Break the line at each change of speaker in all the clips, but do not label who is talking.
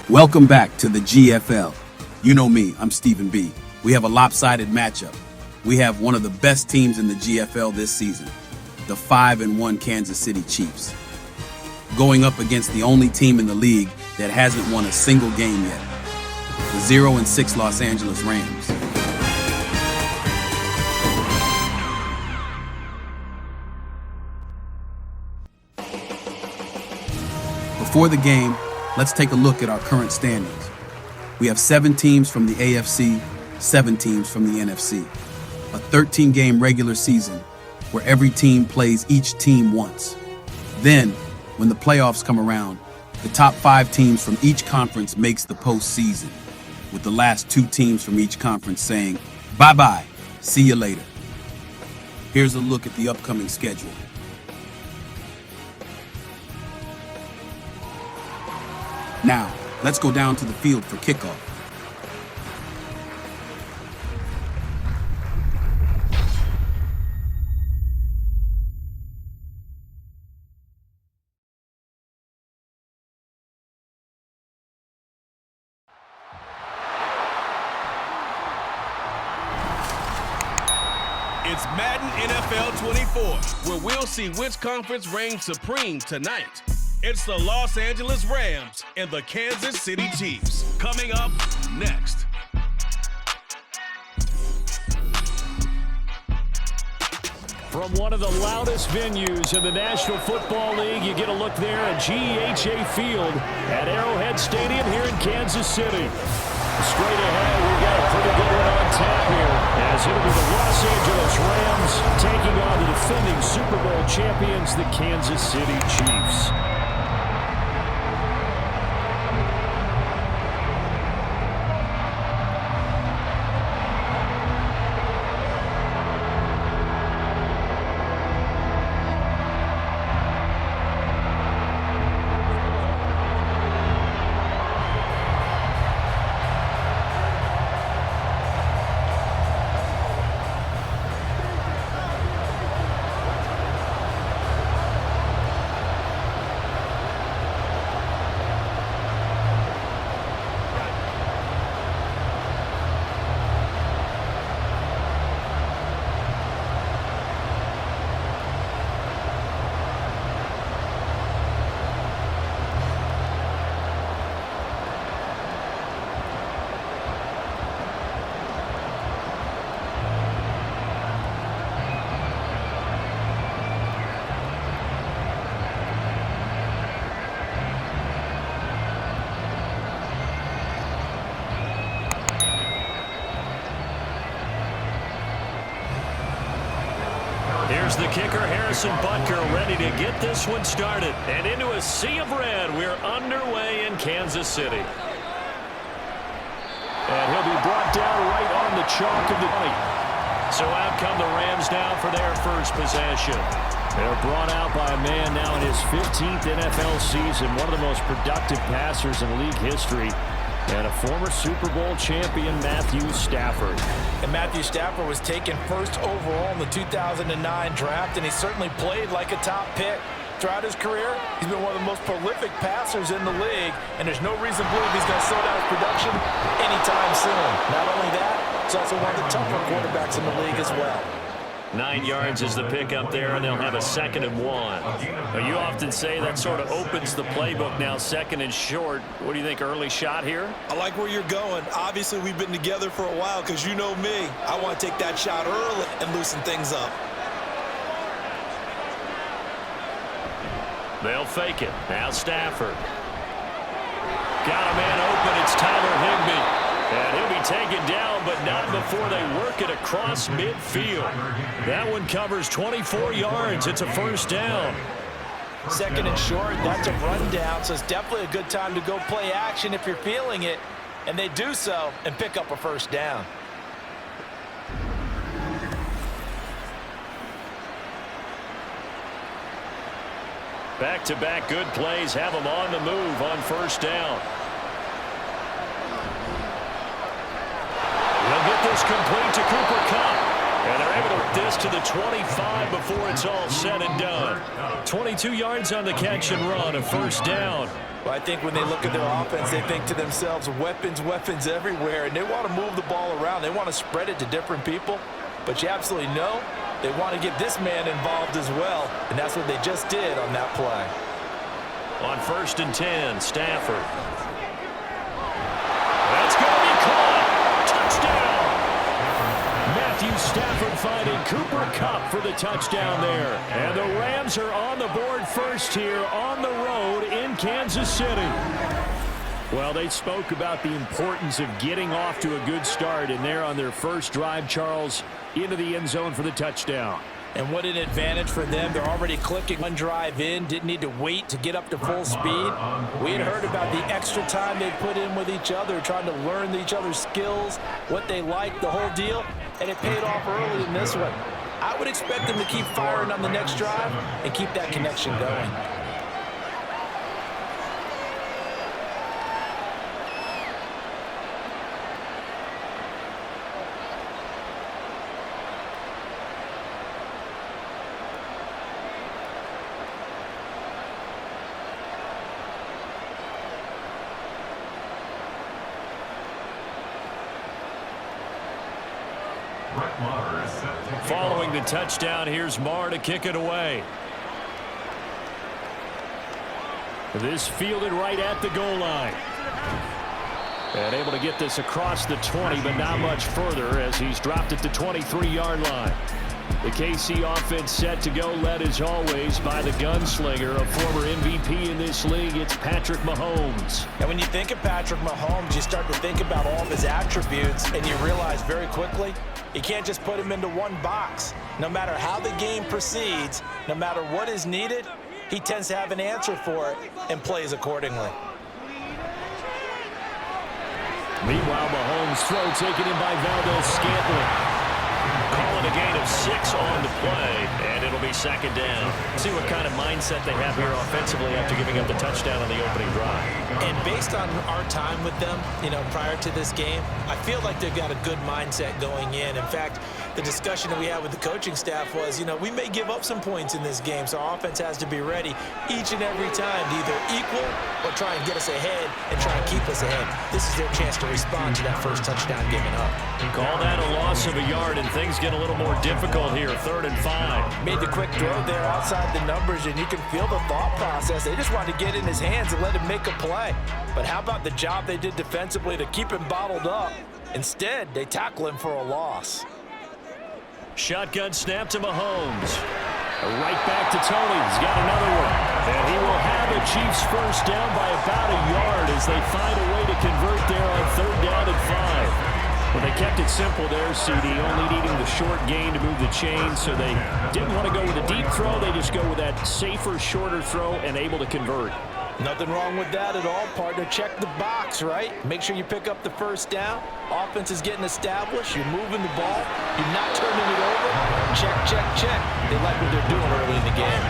Welcome back to the GFL. You know me, I'm Stephen B. We have a lopsided matchup. We have one of the best teams in the GFL this season, the 5-1 Kansas City Chiefs, going up against the only team in the league that hasn't won a single game yet, the 0-6 Los Angeles Rams. Before the game, let's take a look at our current standings. We have 7 teams from the AFC, 7 teams from the NFC. A 13-game regular season where every team plays each team once. Then, when the playoffs come around, the top 5 teams from each conference makes the postseason, with the last 2 teams from each conference saying, bye-bye, see you later. Here's a look at the upcoming schedule. Now, let's go down to the field for kickoff.
It's Madden NFL 24, where we'll see which conference reigns supreme tonight. It's the Los Angeles Rams and the Kansas City Chiefs. Coming up next.
From one of the loudest venues in the National Football League, you get a look there at GEHA Field at Arrowhead Stadium here in Kansas City. Straight ahead, we've got a pretty good one on tap here, as it'll be the Los Angeles Rams taking on the defending Super Bowl champions, the Kansas City Chiefs. Here's the kicker, Harrison Butker, ready to get this one started. And into a sea of red, we're underway in Kansas City. And he'll be brought down right on the chalk of the 20. So out come the Rams now for their first possession. They're brought out by a man now in his 15th NFL season, one of the most productive passers in league history, and a former Super Bowl champion, Matthew Stafford.
And Matthew Stafford was taken first overall in the 2009 draft, and he certainly played like a top pick throughout his career. He's been one of the most prolific passers in the league, and there's no reason to believe he's going to slow down his production anytime soon. Not only that, he's also one of the tougher quarterbacks in the league as well.
9 yards is the pickup there, and they'll have a 2nd and 1. Now, you often say that sort of opens the playbook now, 2nd and short. What do you think, early shot here?
I like where you're going. Obviously, we've been together for a while because you know me. I want to take that shot early and loosen things up.
They'll fake it. Now Stafford. Got a man open. It's Tyler Higbee. And he'll be taken down, but not before they work it across midfield. That one covers 24 yards. It's a first down.
2nd and short, that's a rundown, so it's definitely a good time to go play action if you're feeling it. And they do so and pick up a first down.
Back-to-back good plays have them on the move on first down. They'll get this complete to Cooper Kupp. And they're able to get this to the 25 before it's all said and done. 22 yards on the catch and run, a first down.
Well, I think when they look at their offense, they think to themselves, weapons, weapons everywhere, and they want to move the ball around. They want to spread it to different people, but you absolutely know they want to get this man involved as well, and that's what they just did on that play.
On 1st and 10, Stafford. That's going to be caught. Touchdown. Matthew Stafford finding Cooper Kupp for the touchdown there. And the Rams are on the board first here on the road in Kansas City. Well, they spoke about the importance of getting off to a good start, and they're on their first drive, Charles, into the end zone for the touchdown.
And what an advantage for them. They're already clicking one drive in, didn't need to wait to get up to full speed. We had heard about the extra time they put in with each other, trying to learn each other's skills, what they like, the whole deal, and it paid off early in this one. I would expect them to keep firing on the next drive and keep that connection going.
Following the touchdown, here's Marr to kick it away. This fielded right at the goal line. And able to get this across the 20, but not much further as he's dropped it to 23-yard line. The KC offense set to go, led as always by the gunslinger, a former MVP in this league. It's Patrick Mahomes.
And when you think of Patrick Mahomes, you start to think about all of his attributes, and you realize very quickly you can't just put him into one box. No matter how the game proceeds, no matter what is needed, he tends to have an answer for it and plays accordingly.
Meanwhile, Mahomes' throw taken in by Valdez-Scantling. Calling a gain of 6 on the play, and it'll be 2nd down. See what kind of mindset they have here offensively after giving up the touchdown on the opening drive.
And based on our time with them, prior to this game, I feel like they've got a good mindset going in. In fact, the discussion that we had with the coaching staff was, we may give up some points in this game, so our offense has to be ready each and every time to either equal or try and get us ahead and try and keep us ahead. This is their chance to respond to that first touchdown given up.
Call that a loss of a yard, and things get a little more difficult here. 3rd and 5.
Made the quick throw there outside the numbers, and you can feel the thought process. They just wanted to get in his hands and let him make a play. But how about the job they did defensively to keep him bottled up? Instead, they tackle him for a loss.
Shotgun snap to Mahomes. Right back to Tony. He's got another one. And he will have the Chiefs first down by about a yard as they find a way to convert there on 3rd down and 5. Well, they kept it simple there, CD, only needing the short gain to move the chain, so they didn't want to go with a deep throw. They just go with that safer, shorter throw and able to convert.
Nothing wrong with that at all, partner. Check the box, right? Make sure you pick up the first down. Offense is getting established. You're moving the ball. You're not turning it over. Check, check, check. They like what they're doing early in the game.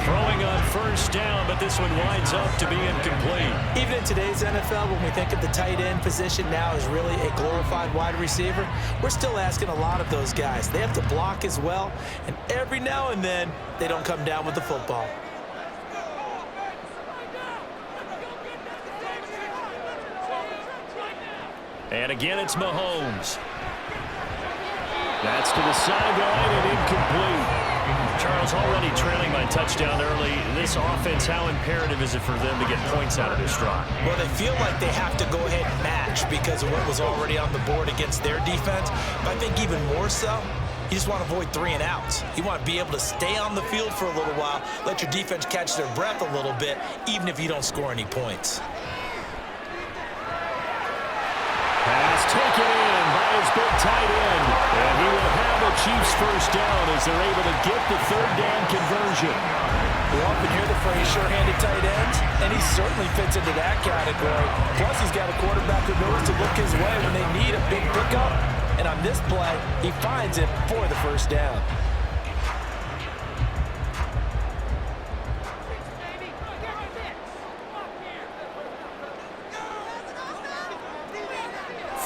Throwing on 1st down, but this one winds up to be incomplete.
Even in today's NFL, when we think of the tight end position now as really a glorified wide receiver, we're still asking a lot of those guys. They have to block as well, and every now and then, they don't come down with the football.
And again, it's Mahomes. That's to the sideline and incomplete. Charles, already trailing by touchdown early. This offense, how imperative is it for them to get points out of this drive?
Well, they feel like they have to go ahead and match because of what was already on the board against their defense. But I think even more so, you just want to avoid 3 and outs. You want to be able to stay on the field for a little while, let your defense catch their breath a little bit, even if you don't score any points.
Pass taken in by his big tight end. And he will have the Chiefs first down as they're able to get the 3rd down conversion.
We often hear the phrase sure-handed tight ends, and he certainly fits into that category. Plus, he's got a quarterback who knows to look his way when they need a big pickup. And on this play, he finds it for the first down.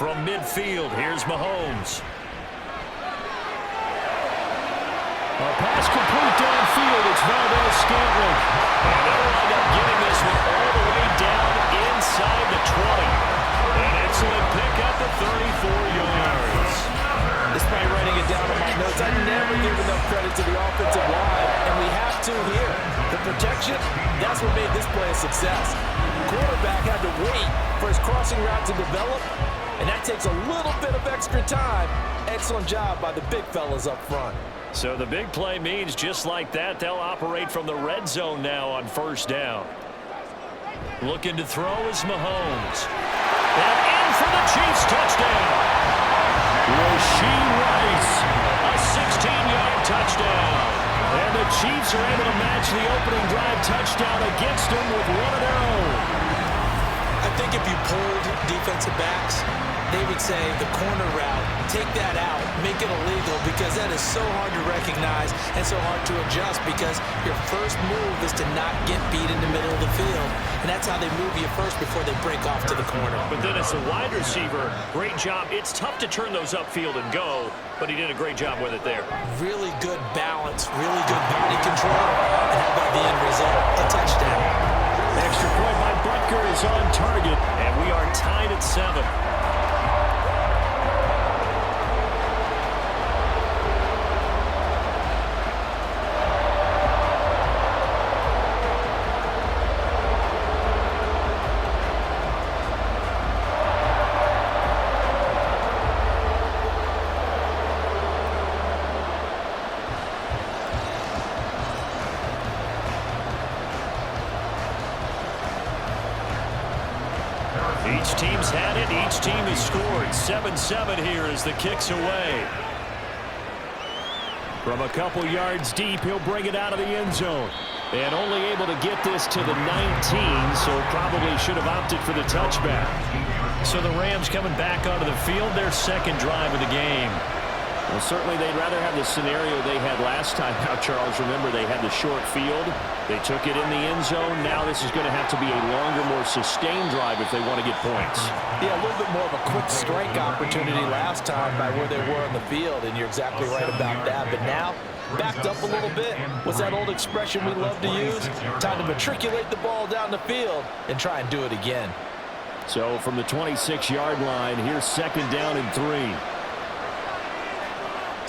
From midfield, here's Mahomes. A pass complete downfield. It's Valdez-Scantling. And they'll wind up getting this one all the way down
credit to the offensive line, and we have to here. The protection, that's what made this play a success. Quarterback had to wait for his crossing route to develop, and that takes a little bit of extra time. Excellent job by the big fellas up front.
So the big play means just like that, they'll operate from the red zone now on first down. Looking to throw is Mahomes. And in for the Chiefs touchdown. Rashee Rice, a 16-yard touchdown. And the Chiefs are able to match the opening drive touchdown against them with one of their own.
I think if you pulled defensive backs, they would say the corner route, take that out, make it illegal, because that is so hard to recognize and so hard to adjust, because your first move is to not get beat in the middle of the field. And that's how they move you first before they break off to the corner.
But then as a wide receiver, great job. It's tough to turn those upfield and go, but he did a great job with it there.
Really good balance, really good body control. And how about the end result? A touchdown.
Extra point by Butker is on target, and we are tied at 7. Each team's had it. Each team has scored. 7-7 here as the kick's away. From a couple yards deep, he'll bring it out of the end zone. And only able to get this to the 19, so probably should have opted for the touchback. So the Rams coming back onto the field, their second drive of the game. Well, certainly they'd rather have the scenario they had last time out, Charles. Remember, they had the short field. They took it in the end zone. Now this is going to have to be a longer, more sustained drive if they want to get points.
Yeah, a little bit more of a quick strike opportunity last time by where they were on the field, and you're exactly right about that. But now, backed up a little bit. What's that old expression we love to use? Time to matriculate the ball down the field and try and do it again.
So from the 26-yard line, here's second down and 3.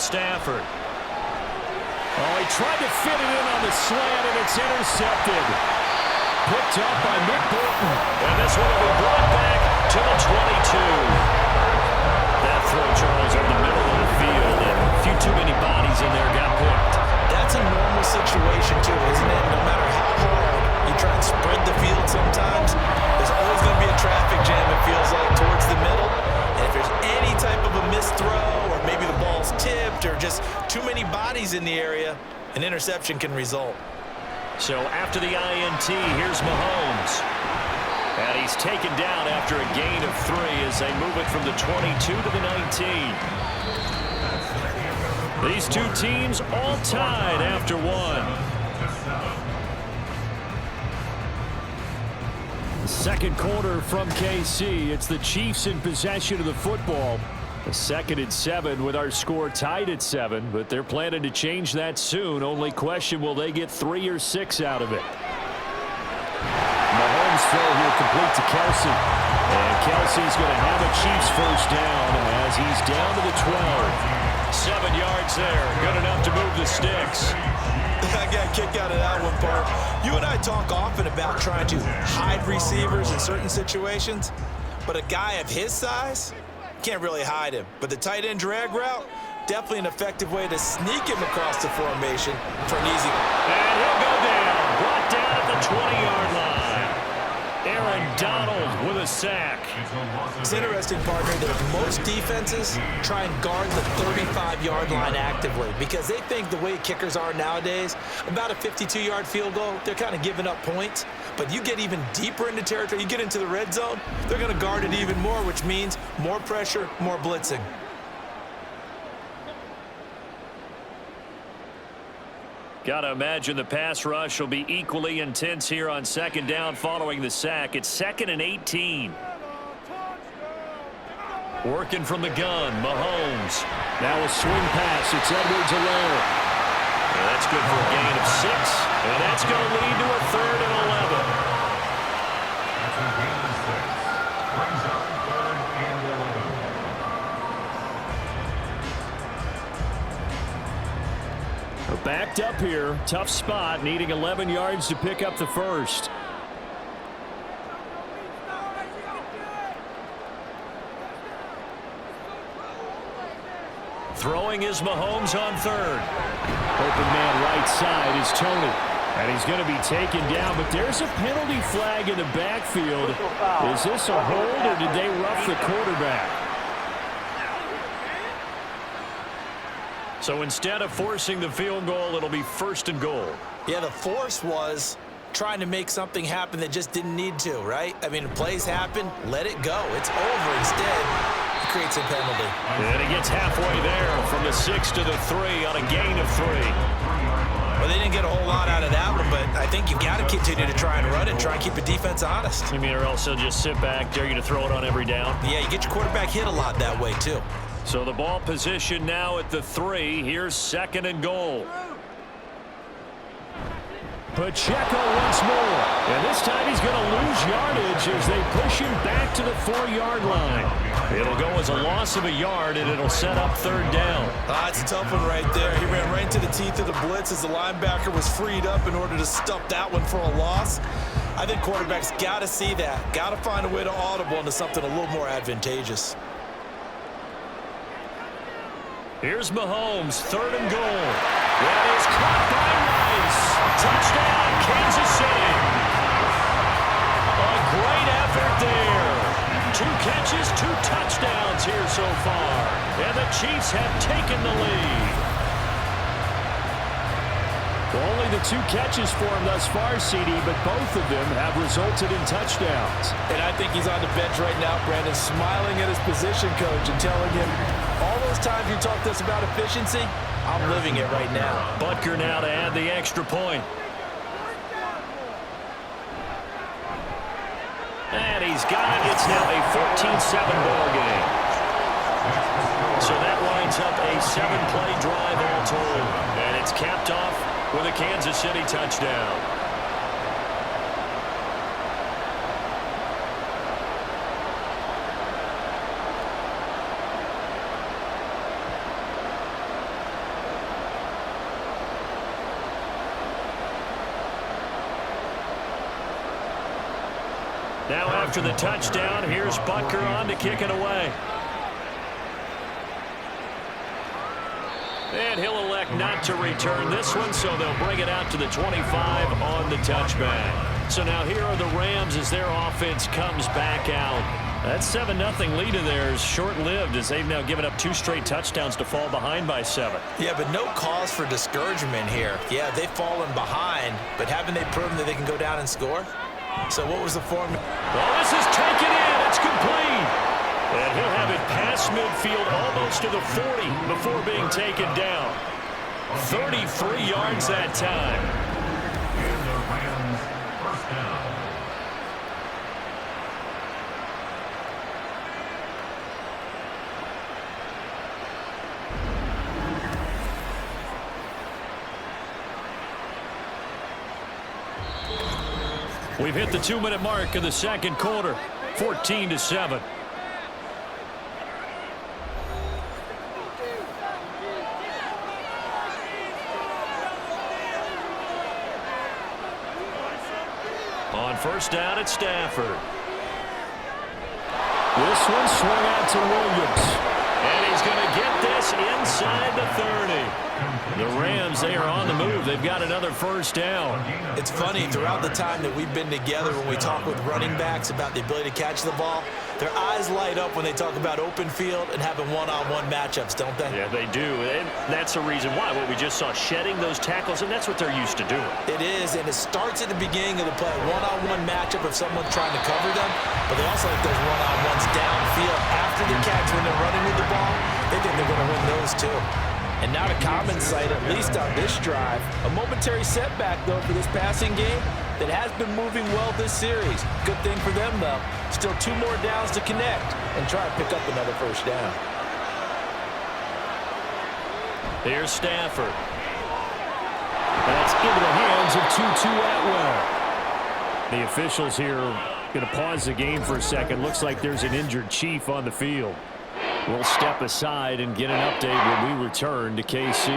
Stafford. Oh, he tried to fit it in on the slant, and it's intercepted. Picked up by Nick Bolton. And this one will be brought back to the 22. That throw, Charles, in the middle of the field, and a few too many bodies in there got picked.
That's a normal situation, too, isn't it? No matter how hard you try and spread the field sometimes, there's always going to be a traffic jam, it feels like, towards the middle. And if there's any type of a missed throw, or maybe the ball's tipped, or just too many bodies in the area, an interception can result.
So after the INT, here's Mahomes. And he's taken down after a gain of 3 as they move it from the 22 to the 19. These two teams all tied after 1. Second quarter from KC. It's the Chiefs in possession of the football. A 2nd and 7 with our score tied at 7, but they're planning to change that soon. Only question, will they get 3 or 6 out of it? Mahomes throw here complete to Kelsey. And Kelsey's going to have a Chiefs first down as he's down to the 12. 7 yards there. Good enough to move the sticks.
I got a kick out of that one, Bart. You and I talk often about trying to hide receivers in certain situations, but a guy of his size can't really hide him. But the tight end drag route, definitely an effective way to sneak him across the formation for an easy.
And he'll go down. Brought down at the 20-yard line. Aaron Donald with a sack.
It's interesting, partner, that most defenses try and guard the 35-yard line actively because they think the way kickers are nowadays, about a 52-yard field goal, they're kind of giving up points. But you get even deeper into territory, you get into the red zone, they're going to guard it even more, which means more pressure, more blitzing.
Got to imagine the pass rush will be equally intense here on second down following the sack. It's 2nd and 18. Working from the gun, Mahomes. Now a swing pass. It's Edwards-Helaire. That's good for a gain of 6. And that's going to lead to a 3rd and 11. backed up here. Tough spot, needing 11 yards to pick up the first. Throwing is Mahomes on third. Open man right side is Tony. And he's going to be taken down, but there's a penalty flag in the backfield. Is this a hold, or did they rough the quarterback? So instead of forcing the field goal, it'll be 1st and goal.
Yeah, the force was trying to make something happen that just didn't need to, right? I mean, plays happen, let it go. It's over. Instead, it creates a penalty.
And he gets halfway there from the 6 to the 3 on a gain of 3.
Well, they didn't get a whole lot out of that one, but I think you've got to continue to try and run it and try and keep the defense honest.
You mean, or else they'll just sit back, dare you to throw it on every down?
Yeah, you get your quarterback hit a lot that way, too.
So the ball position now at the 3. Here's 2nd and goal. Pacheco once more. And this time he's going to lose yardage as they push him back to the 4-yard line. It'll go as a loss of a yard, and it'll set up 3rd down.
It's a tough one right there. He ran right into the teeth of the blitz as the linebacker was freed up in order to stop that one for a loss. I think quarterbacks got to see that. Got to find a way to audible into something a little more advantageous.
Here's Mahomes, 3rd and goal. That is caught by Rice. Touchdown, Kansas City. A great effort there. 2 catches, 2 touchdowns here so far. And the Chiefs have taken the lead. Well, only the 2 catches for him thus far, CD, but both of them have resulted in touchdowns.
And I think he's on the bench right now, Brandon, smiling at his position coach and telling him, all those times you talked to us about efficiency, I'm living it right now.
Butker now to add the extra point. And he's got it. It's now a 14-7 ball game. So that lines up a 7-play drive all told. And it's capped off with a Kansas City touchdown. Now after the touchdown, here's Butker on to kick it away. And he'll elect not to return this one, so they'll bring it out to the 25 on the touchback. So now here are the Rams as their offense comes back out. That 7-0 lead of theirs short-lived as they've now given up 2 straight touchdowns to fall behind by 7.
Yeah, but no cause for discouragement here. Yeah, they've fallen behind, but haven't they proven that they can go down and score? So what was the formula?
Well, this is taken in. It's complete. And he'll have it past midfield almost to the 40 before being taken down. 33 yards that time. We've hit the 2-minute mark of the second quarter, 14-7. On first down, it's Stafford. This one swung out to Williams. And he's going to get this inside the 30. The Rams, they are on the move. They've got another first down.
It's funny, throughout the time that we've been together, when we talk with running backs about the ability to catch the ball, their eyes light up when they talk about open field and having one-on-one matchups, don't they?
Yeah, they do. And that's the reason why. What we just saw, shedding those tackles, and that's what they're used to doing.
It is, and it starts at the beginning of the play. One-on-one matchup of someone trying to cover them, but they also like those one-on-ones downfield after the catch when they're running with the ball. They think they're going to win those too. And not a common sight, at least on this drive. A momentary setback, though, for this passing game that has been moving well this series. Good thing for them, though. Still 2 more downs to connect and try to pick up another first down.
Here's Stafford. That's into the hands of Tutu Atwell. The officials here are going to pause the game for a second. Looks like there's an injured Chief on the field. We'll step aside and get an update when we return to KC.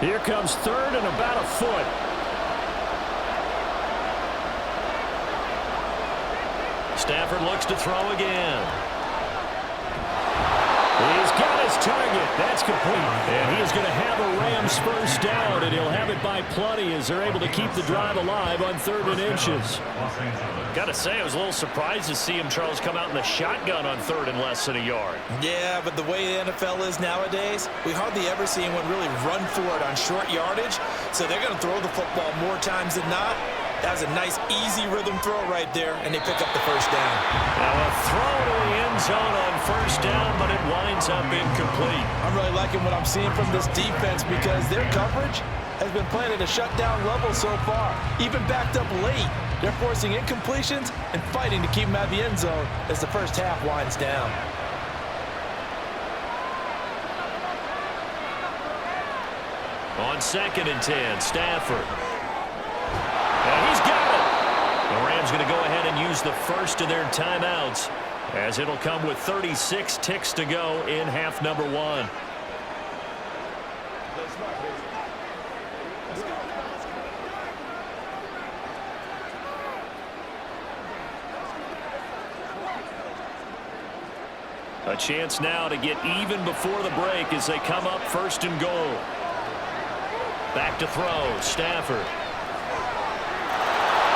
Here comes third and about a foot. Stafford looks to throw again. He's got his target. That's complete. And he is going to have a Rams first down, and he'll have it by plenty as they're able to keep the drive alive on 3rd and inches.
Got to say, I was a little surprised to see him, Charles, come out in the shotgun on 3rd and less than a yard.
Yeah, but the way the NFL is nowadays, we hardly ever see anyone really run for it on short yardage, so they're going to throw the football more times than not. That was a nice, easy rhythm throw right there, and they pick up the first down.
Now a throw to the end zone on first down, but it winds up incomplete.
I'm really liking what I'm seeing from this defense because their coverage has been playing at a shutdown level so far. Even backed up late, they're forcing incompletions and fighting to keep them out of the end zone as the first half winds down.
On 2nd and 10, Stafford. And he's got it. The Rams going to go ahead and use the first of their timeouts as it'll come with 36 ticks to go in half number 1. A chance now to get even before the break as they come up 1st and goal. Back to throw, Stafford.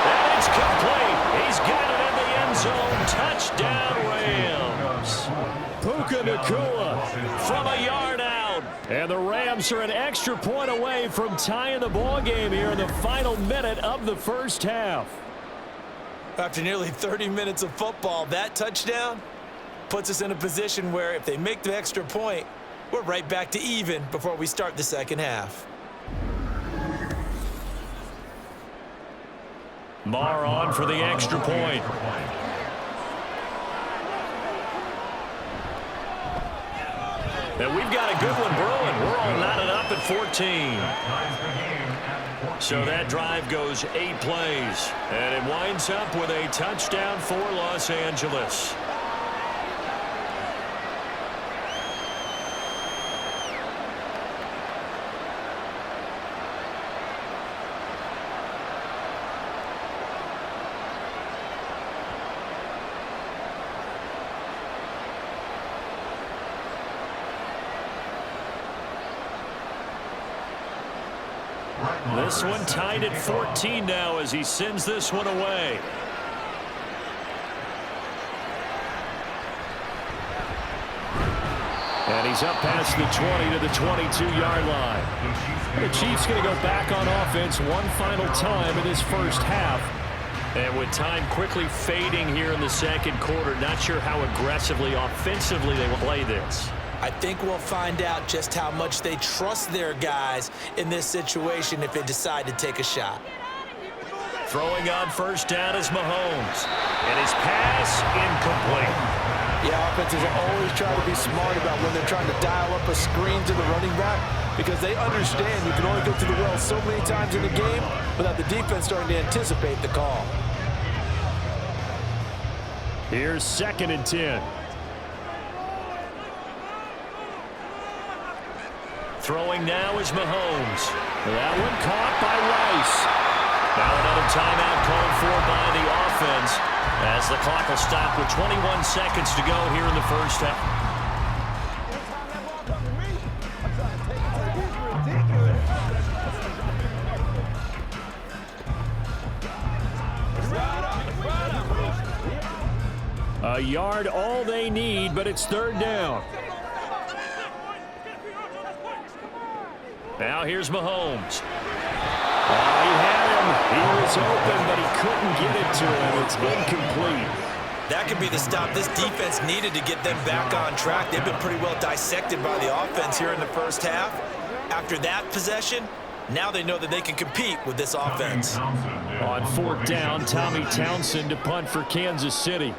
And it's complete. He's got it in the end zone. Touchdown, Rams. Puka Nacua from a yard out. And the Rams are an extra point away from tying the ball game here in the final minute of the first half.
After nearly 30 minutes of football, that touchdown puts us in a position where if they make the extra point, we're right back to even before we start the second half.
Marr on for the extra point. And we've got a good one brewing. We're all knotted up at 14. So that drive goes 8 plays. And it winds up with a touchdown for Los Angeles. This one tied at 14 now as he sends this one away. And he's up past the 20 to the 22-yard line. The Chiefs going to go back on offense one final time in this first half. And with time quickly fading here in the second quarter, not sure how aggressively, offensively they will play this.
I think we'll find out just how much they trust their guys in this situation if they decide to take a shot.
Throwing on first down is Mahomes. And his pass incomplete.
Yeah, offenses always try to be smart about when they're trying to dial up a screen to the running back because they understand you can only go to the well so many times in the game without the defense starting to anticipate the call.
Here's 2nd and 10. Throwing now is Mahomes. That one caught by Rice. Now another timeout called for by the offense as the clock will stop with 21 seconds to go here in the first half. A yard all they need, but it's 3rd down. Now here's Mahomes. He had him. He was open, but he couldn't get it to him. It's incomplete.
That could be the stop this defense needed to get them back on track. They've been pretty well dissected by the offense here in the first half. After that possession, now they know that they can compete with this offense.
On 4th down, Tommy Townsend to punt for Kansas City.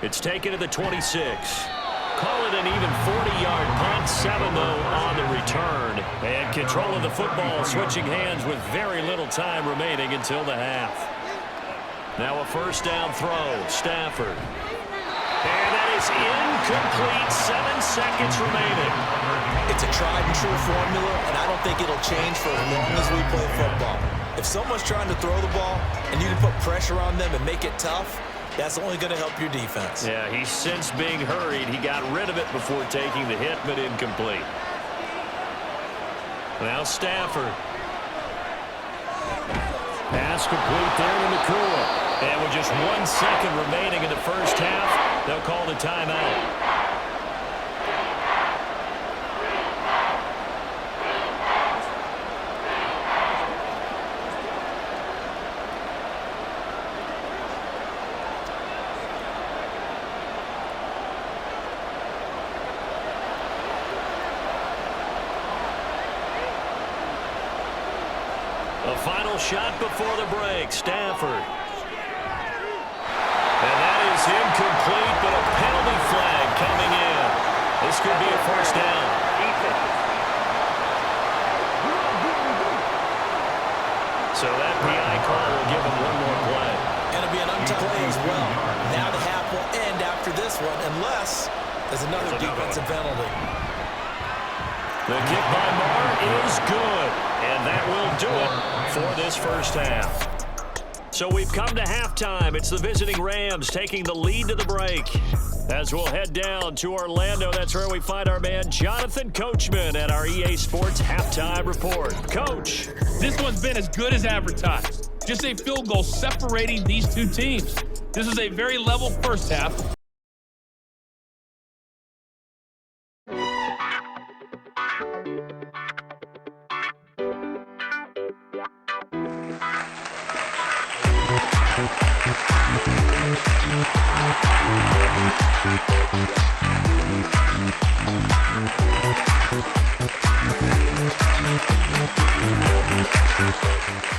It's taken to the 26. Call it an even 40-yard punt. 7, though, on the return. And control of the football switching hands with very little time remaining until the half. Now a first down throw. Stafford. And that is incomplete. 7 seconds remaining.
It's a tried and true formula, and I don't think it'll change for as long as we play football. If someone's trying to throw the ball and you can put pressure on them and make it tough, that's only going to help your defense.
Yeah, he's since being hurried. He got rid of it before taking the hit, but incomplete. Now Stafford. Pass complete there to Nakua. And with just 1 second remaining in the first half, they'll call the timeout. A final shot before the break. Stafford. And that is incomplete, but a penalty flag coming in. This could be a first down. So that PI call will give him one more play.
And it'll be an untimed play as well. Now the half will end after this one, unless there's another defensive penalty.
The kick by Marr is good, and that will do it for this first half. So we've come to halftime. It's the visiting Rams taking the lead to the break. As we'll head down to Orlando, that's where we find our man Jonathan Coachman at our EA Sports Halftime Report. Coach.
This one's been as good as advertised. Just a field goal separating these two teams. This is a very level first half.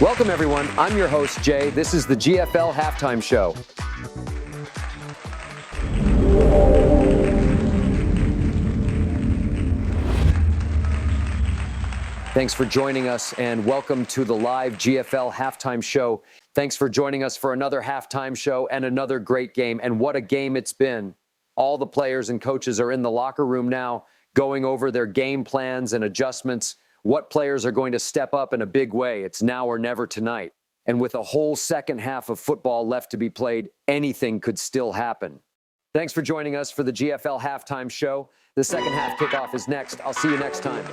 Welcome, everyone. I'm your host, Jay. This is the GFL Halftime Show. Thanks for joining us, and welcome to the live GFL Halftime Show. Thanks for joining us for another halftime show and another great game. And what a game it's been. All the players and coaches are in the locker room now, going over their game plans and adjustments. What players are going to step up in a big way? It's now or never tonight. And with a whole second half of football left to be played, anything could still happen. Thanks for joining us for the GFL Halftime Show. The second half kickoff is next. I'll see you next time.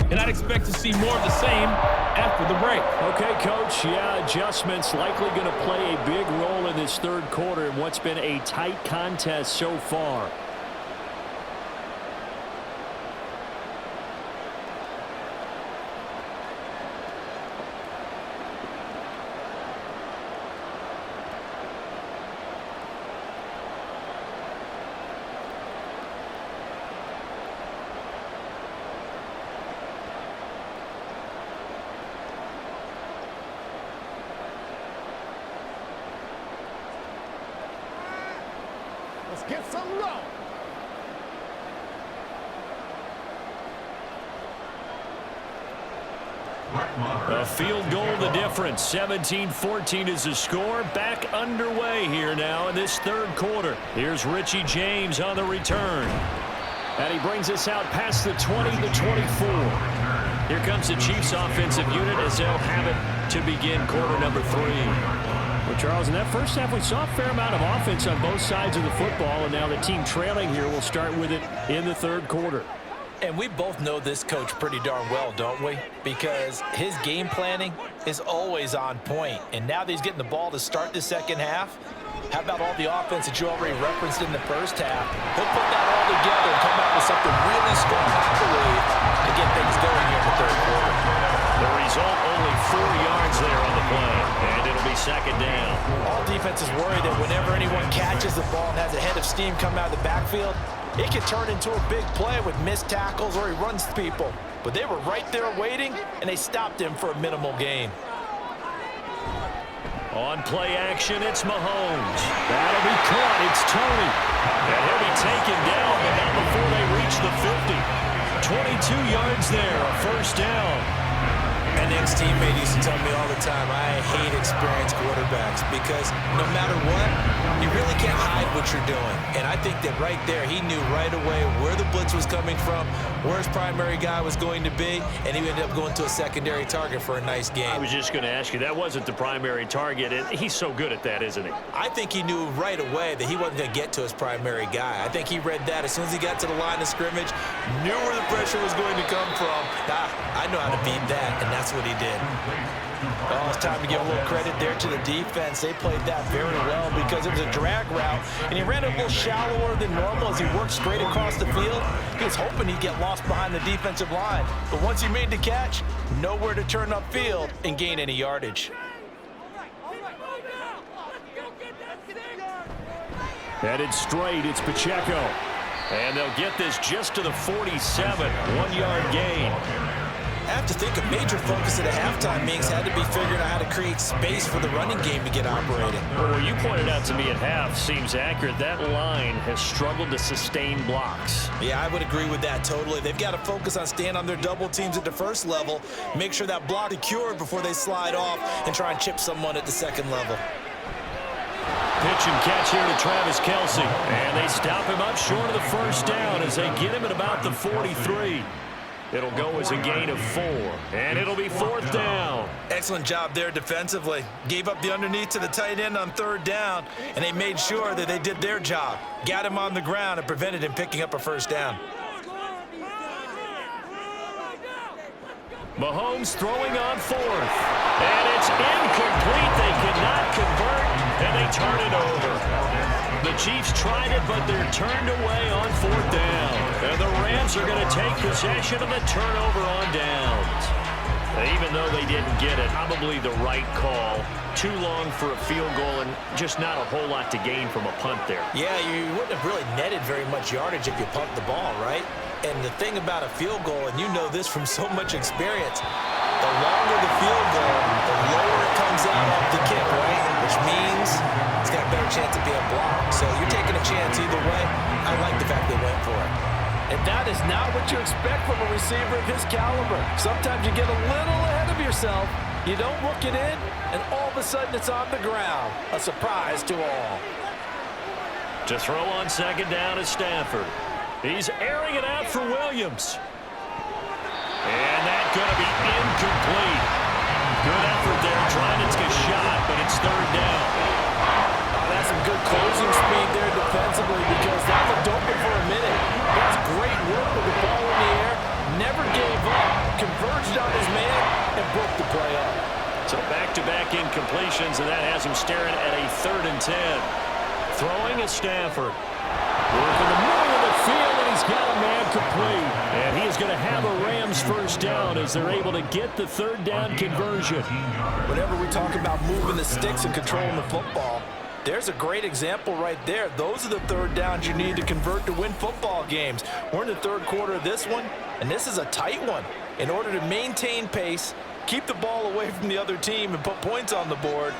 And I'd expect to see more of the same after the break.
Okay, Coach. Yeah, adjustments likely going to play a big role in this third quarter in what's been a tight contest so far.
Get some love.
A field goal the difference. 17-14 is the score. Back underway here now in this third quarter. Here's Richie James on the return. And he brings us out past the 20 to 24. Here comes the Chiefs offensive unit as they'll have it to begin quarter number 3. Well, Charles, in that first half, we saw a fair amount of offense on both sides of the football, and now the team trailing here will start with it in the third quarter.
And we both know this coach pretty darn well, don't we? Because his game planning is always on point. And now that he's getting the ball to start the second half, how about all the offense that you already referenced in the first half? He'll put that all together and come out with something really strong, I believe, to get things going here in the third quarter.
The result, only 4 yards there on the play, and it'll be second down.
All defenses worry that whenever anyone catches the ball and has a head of steam come out of the backfield, it can turn into a big play with missed tackles or he runs people. But they were right there waiting, and they stopped him for a minimal gain.
On play action, it's Mahomes. That'll be caught. It's Tony. And he'll be taken down, but not before they reach the 50. 22 yards there, a first down.
An ex-teammate used to tell me all the time, I hate experienced quarterbacks because no matter what, you really can't hide what you're doing. And I think that right there, he knew right away where the blitz was coming from, where his primary guy was going to be, and he ended up going to a secondary target for a nice game.
I was just going to ask you, that wasn't the primary target. He's so good at that, isn't he?
I think he knew right away that he wasn't going to get to his primary guy. I think he read that as soon as he got to the line of scrimmage, knew where the pressure was going to come from. I know how to beat that, and that's what he did. Well, it's time to give a little credit there to the defense. They played that very well because it was a drag route, and he ran a little shallower than normal as he worked straight across the field. He was hoping he'd get lost behind the defensive line, but once he made the catch, nowhere to turn upfield and gain any yardage.
Headed straight, it's Pacheco. And they'll get this just to the 47, 1-yard gain.
I have to think a major focus of the halftime meetings had to be figuring out how to create space for the running game to get operating.
Well, what you pointed out to me at half seems accurate. That line has struggled to sustain blocks.
Yeah, I would agree with that totally. They've got to focus on staying on their double teams at the first level, make sure that block is secured before they slide off and try and chip someone at the second level.
Pitch and catch here to Travis Kelce. And they stop him up short of the first down as they get him at about the 43. It'll go as a gain of 4, and it'll be fourth down.
Excellent job there defensively. Gave up the underneath to the tight end on third down, and they made sure that they did their job. Got him on the ground and prevented him picking up a first down.
Mahomes throwing on fourth, and it's incomplete. They cannot convert, and they turn it over. The Chiefs tried it, but they're turned away on fourth down. And the Rams are going to take possession of the turnover on downs. Even though they didn't get it, probably the right call. Too long for a field goal and just not a whole lot to gain from a punt there.
Yeah, you wouldn't have really netted very much yardage if you pumped the ball, right? And the thing about a field goal, and you know this from so much experience, the longer the field goal, the lower it comes out off the kick, right? Which means it's got a better chance of being blocked. So you're taking a chance either way. I like the fact they went for it. And that is not what you expect from a receiver of his caliber. Sometimes you get a little ahead of yourself. You don't look it in, and all of a sudden it's on the ground. A surprise to all.
To throw on second down is Stafford. He's airing it out for Williams. And that's going to be incomplete. Good effort there trying to take a shot, but it's third down.
That's some good closing speed there defensively because that looked open for a minute. That's great work with the ball in the air. Never gave up. Converged on his man and broke the play up.
So back-to-back incompletions, and that has him staring at a 3rd and 10. Throwing is Stafford. Working the middle of the field, and he's got a man complete. And he is going to have a Rams first down as they're able to get the 3rd down conversion.
Whenever we talk about moving the sticks and controlling the football, there's a great example right there. Those are the 3rd downs you need to convert to win football games. We're in the 3rd quarter of this one, and this is a tight one. In order to maintain pace, keep the ball away from the other team, and put points on the board,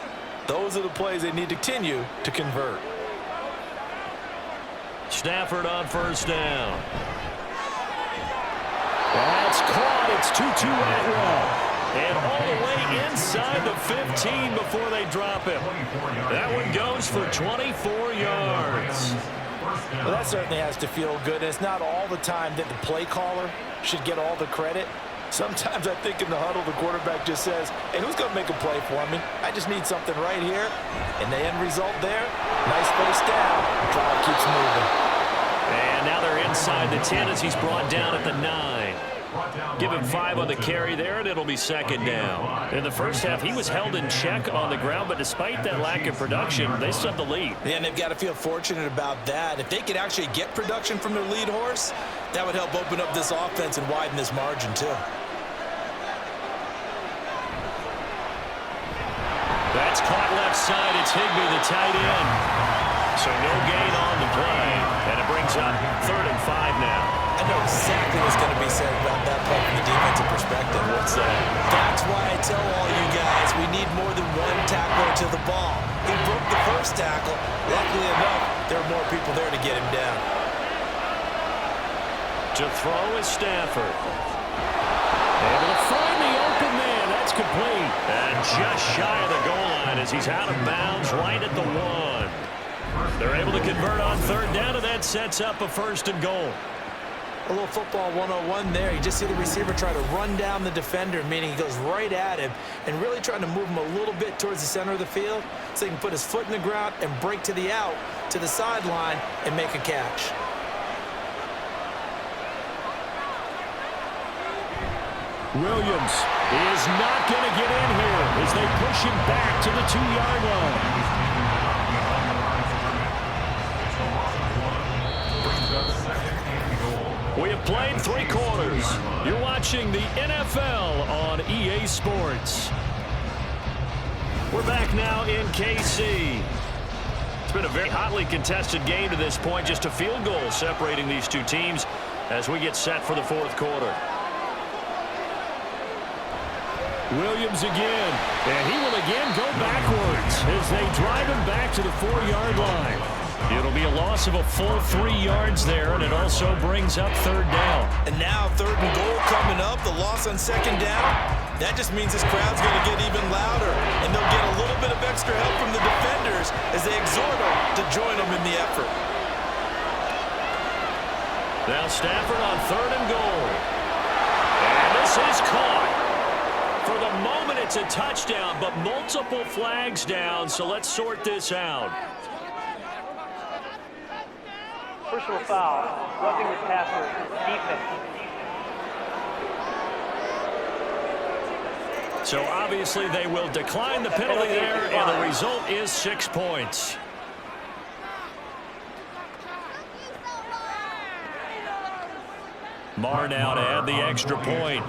those are the plays they need to continue to convert.
Stafford on first down. That's caught. It's Tutu Atwell. And all the way inside the 15 before they drop him. That one goes for 24 yards.
Well, that certainly has to feel good. It's not all the time that the play caller should get all the credit. Sometimes I think in the huddle, the quarterback just says, hey, who's going to make a play for me? I just need something right here. And the end result there, nice first down. Drive keeps moving.
And now they're inside the 10 as he's brought down at the 9. Give him 5 on the carry there, and it'll be second down. In the first half, he was held in check on the ground, but despite that lack of production, they still have the lead.
Yeah, and they've got to feel fortunate about that. If they could actually get production from their lead horse, that would help open up this offense and widen this margin, too.
That's caught left side. It's Higbee, the tight end. So no gain on the play, and it brings up 3rd and 5 now.
I know exactly what's going to be said about that play from the defensive perspective. What's that? That's why I tell all you guys we need more than one tackler to the ball. He broke the first tackle. Luckily enough, there are more people there to get him down.
To throw is Stafford. Able to find the open man. That's complete. And just shy of the goal line as he's out of bounds right at the 1. They're able to convert on 3rd down, and that sets up a 1st and goal.
A little football 101 there. You just see the receiver try to run down the defender, meaning he goes right at him and really trying to move him a little bit towards the center of the field so he can put his foot in the ground and break to the out, to the sideline, and make a catch.
Williams is not going to get in here as they push him back to the 2-yard line. We have played 3 quarters. You're watching the NFL on EA Sports. We're back now in KC. It's been a very hotly contested game to this point. Just a field goal separating these two teams as we get set for the 4th quarter. Williams again, and he will again go backwards as they drive him back to the 4-yard line. It'll be a loss of a full 3 yards there, and it also brings up 3rd down.
And now 3rd and goal coming up, the loss on 2nd down. That just means this crowd's going to get even louder, and they'll get a little bit of extra help from the defenders as they exhort them to join them in the effort.
Now Stafford on 3rd and goal. And this is caught. For the moment, it's a touchdown, but multiple flags down, so let's sort this out.
Personal foul, roughing the passer, defense.
So obviously they will decline the penalty there, and the result is 6 points. Marr now to add the extra point.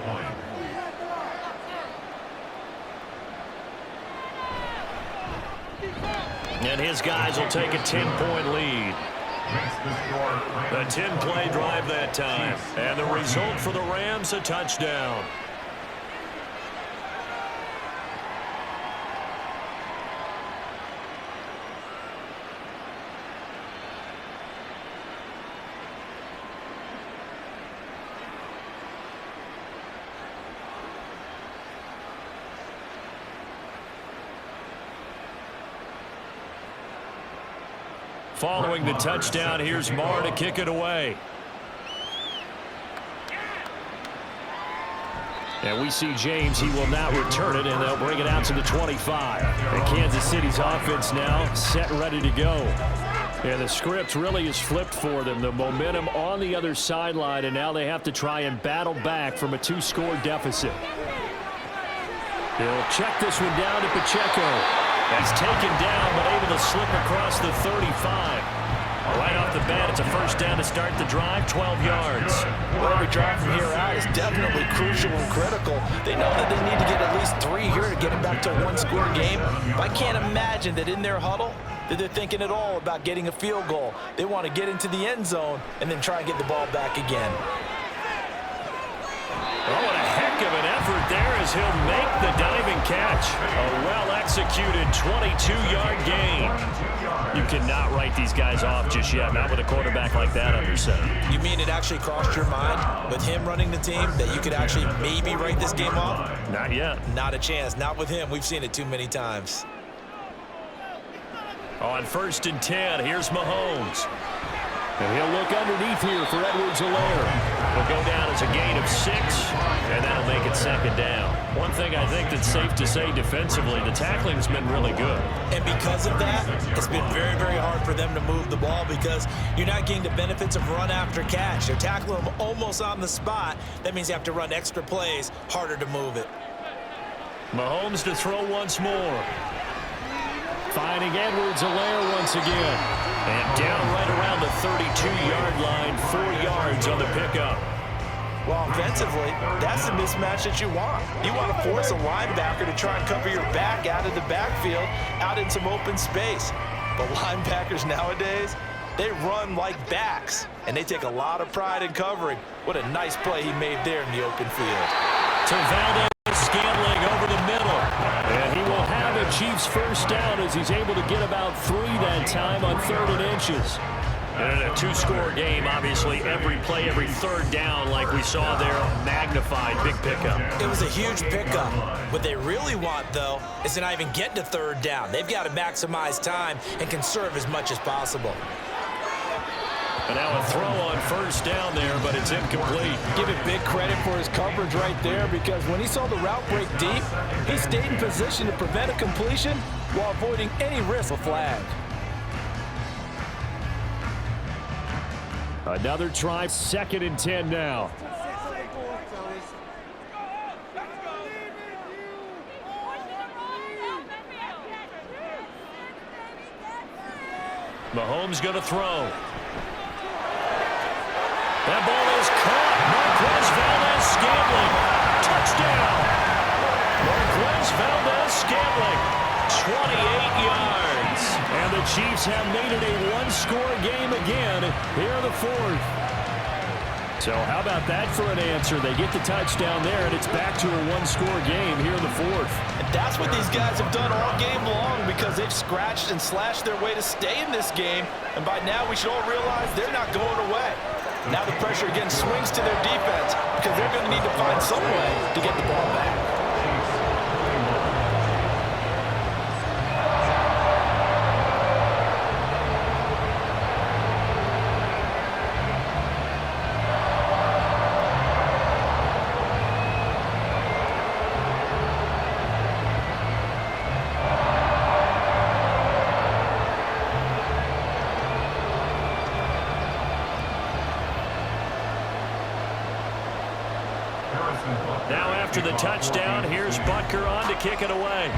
And his guys will take a 10-point lead. A 10-play drive that time. And the result for the Rams, a touchdown. Following the touchdown, here's Marr to kick it away. And we see James. He will now return it, and they'll bring it out to the 25. And Kansas City's offense now set, ready to go. And the script really is flipped for them. The momentum on the other sideline, and now they have to try and battle back from a 2-score deficit. They'll check this one down to Pacheco. He's taken down, but able to slip across the 35. Right off the bat, it's a 1st down to start the drive, 12 yards.
Well, every drive from here out is definitely crucial and critical. They know that they need to get at least 3 here to get it back to a 1-score game. But I can't imagine that in their huddle that they're thinking at all about getting a field goal. They want to get into the end zone and then try and get the ball back again.
Oh, what a heck heck of an effort there as he'll make the diving catch. A well-executed 22-yard gain. You cannot write these guys off just yet, not with a quarterback like that under center.
You mean it actually crossed your mind with him running the team that you could actually maybe write this game off?
Not yet.
Not a chance. Not with him. We've seen it too many times.
On 1st and 10, here's Mahomes. And he'll look underneath here for Edwards-Helaire. He'll go down as a gain of 6, and that'll make it 2nd down. One thing I think that's safe to say defensively, the tackling's been really good.
And because of that, it's been very, very hard for them to move the ball because you're not getting the benefits of run after catch. They're tackling them almost on the spot. That means you have to run extra plays, harder to move it.
Mahomes to throw once more. Finding Edwards-Helaire once again. And down right around the 32-yard line, 4 yards on the pickup.
Well, offensively, that's the mismatch that you want. You want to force a linebacker to try and cover your back out of the backfield, out in some open space. But linebackers nowadays, they run like backs, and they take a lot of pride in covering. What a nice play he made there in the open field.
To Valdez-Scantling over the middle. And he will have a Chiefs first down as he's able to get about 3 that time on 3rd and inches. And in a 2-score game, obviously, every play, every 3rd down, like we saw there, magnified, big pickup.
It was a huge pickup. What they really want, though, is to not even get to 3rd down. They've got to maximize time and conserve as much as possible.
And now a throw on 1st down there, but it's incomplete.
Give it big credit for his coverage right there because when he saw the route break deep, he stayed in position to prevent a completion while avoiding any risk of flag.
Another try, 2nd and 10 now. Mahomes going to throw. That ball is caught. Marquez Valdez-Scantling. Touchdown. Marquez Valdez-Scantling. 28 yards. And the Chiefs have made it a 1-score game again here in the 4th. So how about that for an answer? They get the touchdown there, and it's back to a 1-score game here in the 4th.
And that's what these guys have done all game long because they've scratched and slashed their way to stay in this game. And by now we should all realize they're not going away. Now the pressure again swings to their defense because they're going to need to find some way to get the ball back.
Now after the touchdown, here's Butker on to kick it away.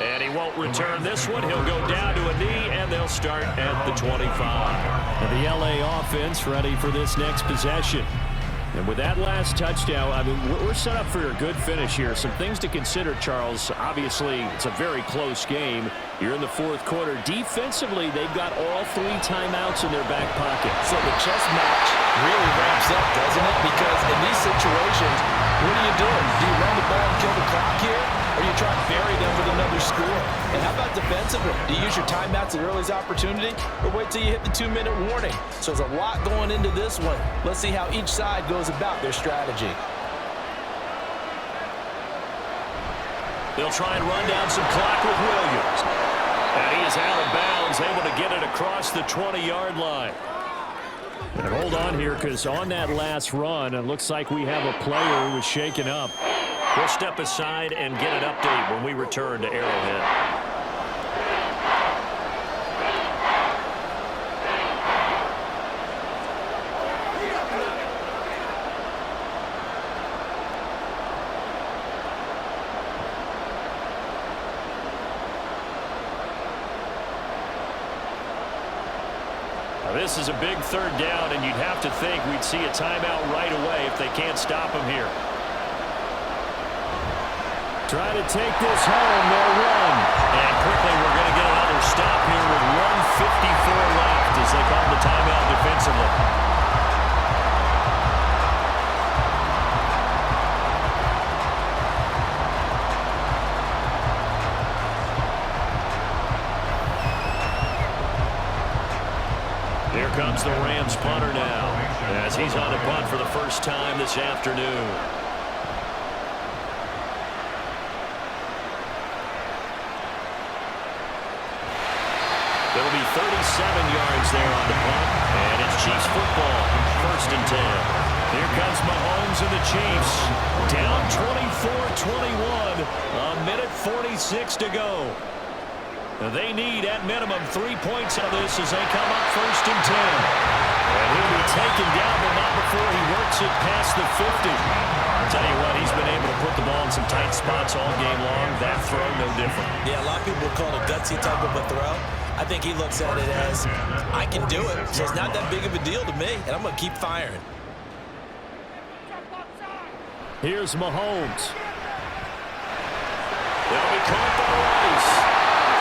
And he won't return this one. He'll go down to a knee, and they'll start at the 25. And the LA offense ready for this next possession. And with that last touchdown, I mean, we're set up for a good finish here. Some things to consider, Charles. Obviously, it's a very close game. You're in the 4th quarter. Defensively, they've got all 3 timeouts in their back pocket.
So the chess match really ramps up, doesn't it? Because in these situations, what are you doing? Do you run the ball and kill the clock here? Or you try to bury them with another score? And how about defensively? Do you use your timeouts at earliest opportunity? Or wait till you hit the 2-minute warning? So there's a lot going into this one. Let's see how each side goes about their strategy.
They'll try and run down some clock with Williams. And he is out of bounds, able to get it across the 20-yard line. And hold on here, because on that last run, it looks like we have a player who was shaken up. We'll step aside and get an update when we return to Arrowhead. This is a big 3rd down, and you'd have to think we'd see a timeout right away if they can't stop him here. Try to take this home, they'll run. And quickly we're going to get another stop here with 1:54 left as they call the timeout defensively. comes the Rams punter now, as he's on a punt for the first time this afternoon. It'll be 37 yards there on the punt, and it's Chiefs football, 1st and 10. Here comes Mahomes and the Chiefs, down 24-21, a minute 46 to go. They need, at minimum, 3 points out of this as they come up 1st and 10. And he'll be taken down, but not before he works it past the 50. I'll tell you what, he's been able to put the ball in some tight spots all game long. That throw, no different.
Yeah, a lot of people call it a gutsy type of a throw. I think he looks at it as, I can do it, so it's not that big of a deal to me, and I'm going to keep firing.
Here's Mahomes. They'll be caught by Rice.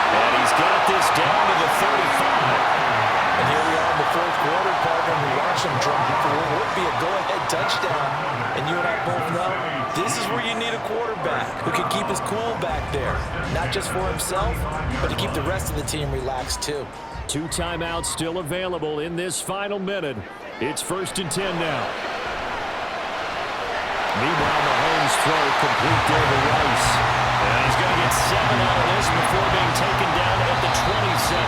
And he's got this down to the 35.
And here we are in the 4th quarter, partner. We watch him drop for what would be a go-ahead touchdown. And you and I both know this is where you need a quarterback who can keep his cool back there. Not just for himself, but to keep the rest of the team relaxed too.
2 timeouts still available in this final minute. It's 1st and 10 now. Meanwhile, Mahomes' throw complete there to Rice. And he's going to get 7 out of this before being taken down at the 27.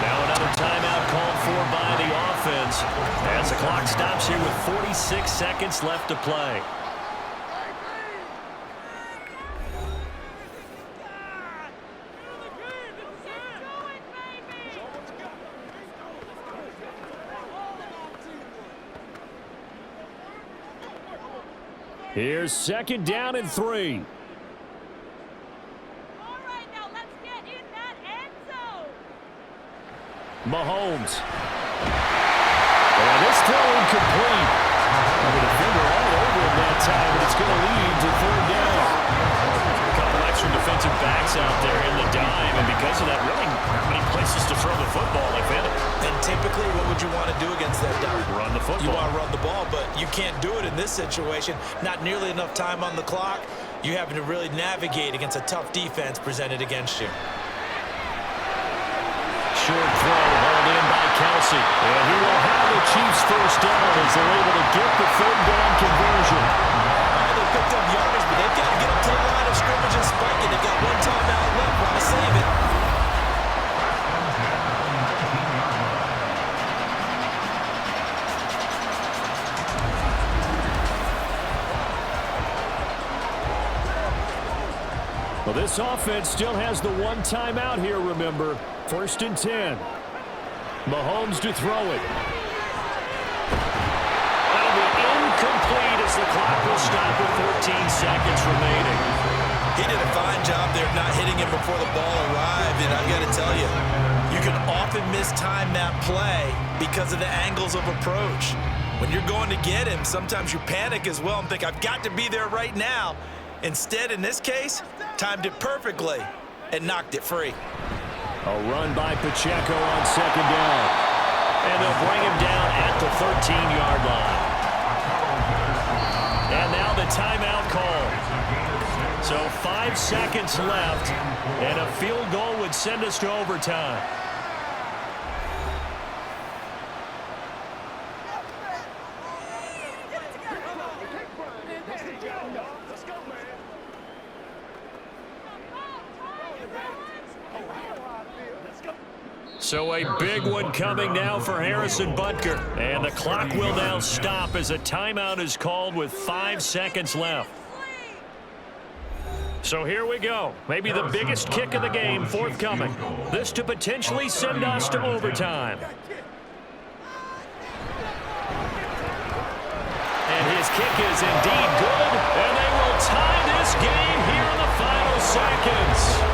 Now another timeout called for by the offense as the clock stops here with 46 seconds left to play. Here's 2nd down and 3. Mahomes. And this throw incomplete. The defender all over him that time, but it's going to lead to 3rd down. A couple extra defensive backs out there in the dime, and because of that, really not many places to throw the football, if any.
And typically, what would you want to do against that dime?
Run the football.
You want to run the ball, but you can't do it in this situation. Not nearly enough time on the clock. You're having to really navigate against a tough defense presented against you.
Short throw hauled in by Kelsey. And he will have the Chiefs first down as they're able to get the 3rd down conversion.
They picked up yardage, but they've got to get up to the line of scrimmage and spike it. They've got 1 timeout left. Want to save it. Well, this offense still has the 1 timeout here, remember. 1st and 10. Mahomes to throw it. That'll be incomplete as the clock will stop with 14 seconds remaining. He did a fine job there not hitting him before the ball arrived, and I've got to tell you, you can often mistime that play because of the angles of approach. When you're going to get him, sometimes you panic as well and think, I've got to be there right now. Instead, in this case, timed it perfectly and knocked it free. A run by Pacheco on 2nd down. And they'll bring him down at the 13-yard line. And now the timeout call. So 5 seconds left, and a field goal would send us to overtime. So a big one coming now for Harrison Butker. And the clock will now stop as a timeout is called with 5 seconds left. So here we go. Maybe the biggest kick of the game forthcoming. This to potentially send us to overtime. And his kick is indeed good. And they will tie this game here in the final seconds.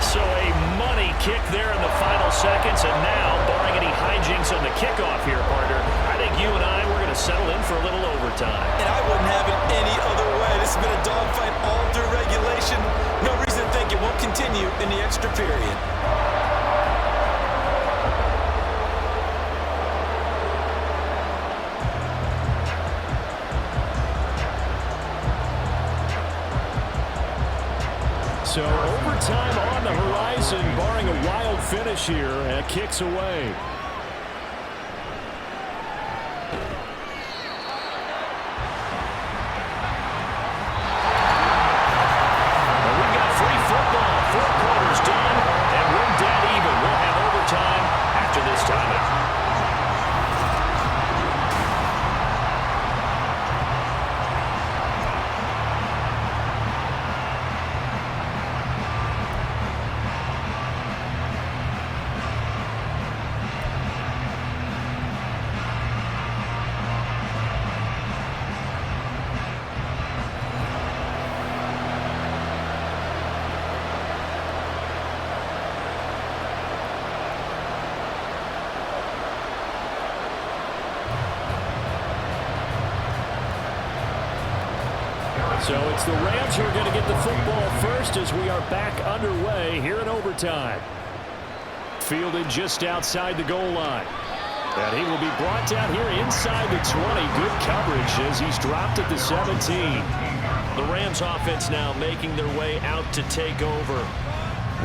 So a money kick there in the final seconds, and now, barring any hijinks on the kickoff here, partner, I think you and I, we're going to settle in for a little overtime. And I wouldn't have it any other way. This has been a dogfight all through regulation. No reason to think it won't continue in the extra period. So overtime on the horizon, barring a wild finish here, and kicks away.
We've got free football. 4 quarters done, and we're dead even. We'll have overtime after this timeout. So it's the Rams who are going to get the football first as we are back underway here in overtime. Fielded just outside the goal line. And he will be brought down here inside the 20. Good coverage as he's dropped at the 17.
The Rams offense now making their way out to take over.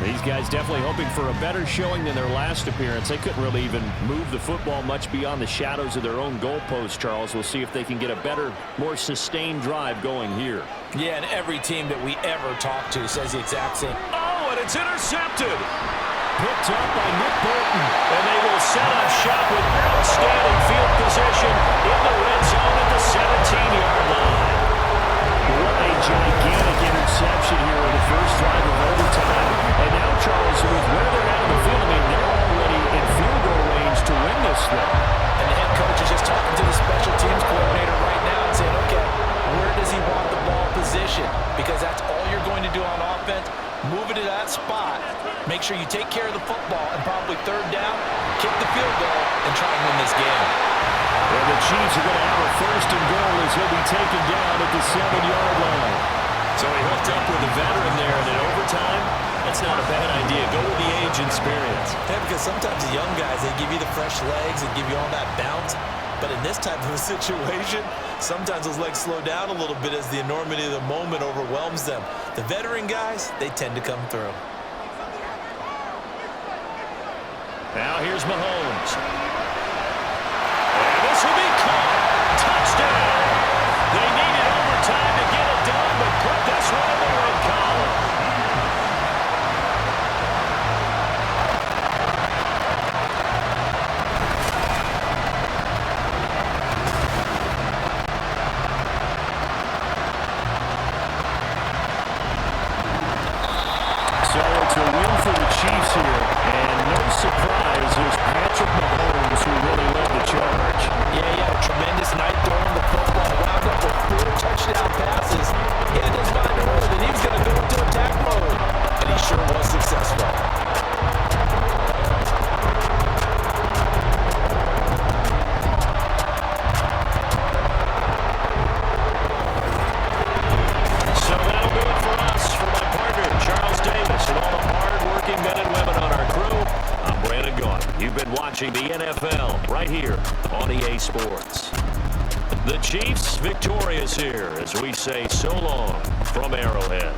These guys definitely hoping for a better showing than their last appearance. They couldn't really even move the football much beyond the shadows of their own goalpost, Charles. We'll see if they can get a better, more sustained drive going here.
Yeah, and every team that we ever talk to says the exact same.
Oh, and it's intercepted.
Picked up by Nick Bolton.
And they will set up shop with outstanding field position in the red zone at the 17-yard line.
What a gigantic interception here in the first drive of overtime. And now, Charles, with where they're at in the field, I mean, they're already in field goal range to win this thing.
And the head coach is just talking to the special teams coordinator right now and saying, okay, where does he want the ball positioned? Because that's all you're going to do on offense. Move it to that spot. Make sure you take care of the football and probably third down, kick the field goal, and try and win this game.
And the Chiefs are going to have a first and goal as he'll be taken down at the 7-yard line.
So he hooked up with a veteran there, and in overtime, that's not a bad idea. Go with the age and experience.
Yeah, because sometimes the young guys, they give you the fresh legs and give you all that bounce. But in this type of a situation, sometimes those legs slow down a little bit as the enormity of the moment overwhelms them. The veteran guys, they tend to come through.
Now here's Mahomes.
And this will be caught. Touchdown. They needed overtime to get it done, but put this one in the red column.
So it's a win for the Chiefs here, and no surprise, it's Patrick Mahomes who really led the charge.
Yeah, he had a tremendous night throwing the football, wound up with 4 touchdown passes. He had his mind early that he was going to go into attack mode, and he sure was successful.
So that'll do it for us. For my partner, Charles Davis, and all the hard-working men and women on our crew, I'm Brandon Gaudin. You've been watching the NFL right here on EA Sports. The Chiefs victorious here as we say so long from Arrowhead.